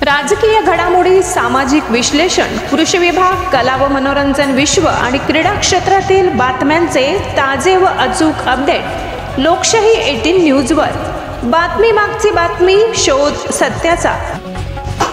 राजकीय घडामोडी, सामाजिक विश्लेषण, कृषी विभाग, कला व मनोरंजन विश्व आणि क्रीडा क्षेत्रातील बातम्यांचे ताजे व अचूक अपडेट लोकशाही 18 न्यूजवर. बातमी मागची बातमी, शोध सत्याचा.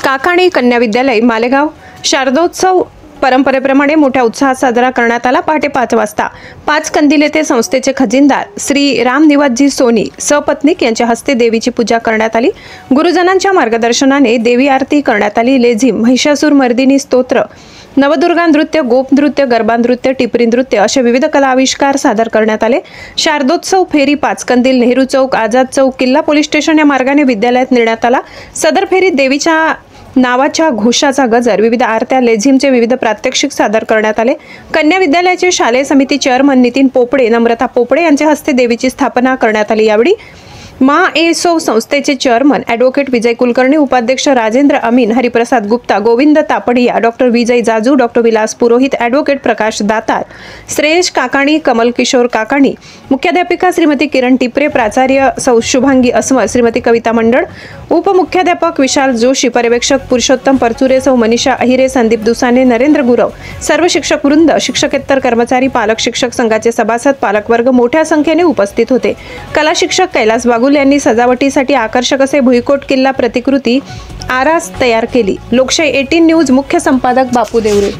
काकाणी कन्या विद्यालय मालेगाव शारदोत्सव परंपरेप्रमाणे मोठ्या उत्साहात साजरा करण्यात आला. पहाटे 5 वाजता 5 कंदिल येथे संस्थेचे खजिनदार श्री रामनिवासजी सोनी सपत्नीक यांच्या हस्ते देवीची पूजा करण्यात आली. गुरुजनांच्या मार्गदर्शनाने देवी आरती करण्यात आली. लेझिम, महिषासूर मर्दिनी स्तोत्र, नवदुर्गा नृत्य, गोप नृत्य, गरबा नृत्य, टिपरी नृत्य असे विविध कला आविष्कार सादर करण्यात आले. शारदोत्सव फेरी 5 कंदिल, नेहरू चौक, आझाद चौक, किल्ला पोलीस स्टेशन या मार्गाने विद्यालयात नेण्यात आला. सदर फेरीत देवीच्या नावाच्या घोषाचा गजर, विविध आरत्या, लेझिमचे विविध प्रात्यक्षिक सादर करण्यात आले. कन्या विद्यालयाचे शालेय समिती चेअरमन नितीन पोपडे, नम्रता पोपडे यांच्या हस्ते देवीची स्थापना करण्यात आली. यावेळी एसो संस्थेचे चेअरमन ॲडव्होकेट विजय कुलकर्णी, उपाध्यक्ष राजेंद्र अमीन, हरिप्रसाद गुप्ता, गोविंद तापडिया, डॉक्टर विजय जाजू, डॉक्टर विलास पुरोहित, ॲडव्होकेट प्रकाश दातार, श्रेयश काकाणी, कमल किशोर काकाणी, मुख्याध्यापिका श्रीमती किरण टिपरे, प्राचार्य सौ शुभांगी अस्मर, श्रीमती कविता मंडळ, उपमुख्याध्यापक विशाल जोशी, पर्यवेक्षक पुरुषोत्तम परचुरे, सौ मनीषा अहिरे, संदीप दुसाने, नरेंद्र गुरव, सर्व शिक्षक वृंद, शिक्षकेतर कर्मचारी, पालक शिक्षक संघाचे सभासद, पालकवर्ग मोठ्या संख्येने उपस्थित होते. कला शिक्षक कैलास बागुल यांनी सजावटीसाठी आकर्षक असे भुईकोट किल्ला प्रतिकृती आरास तयार केली. लोकशाही 18 न्यूज मुख्य संपादक बापू देवरे.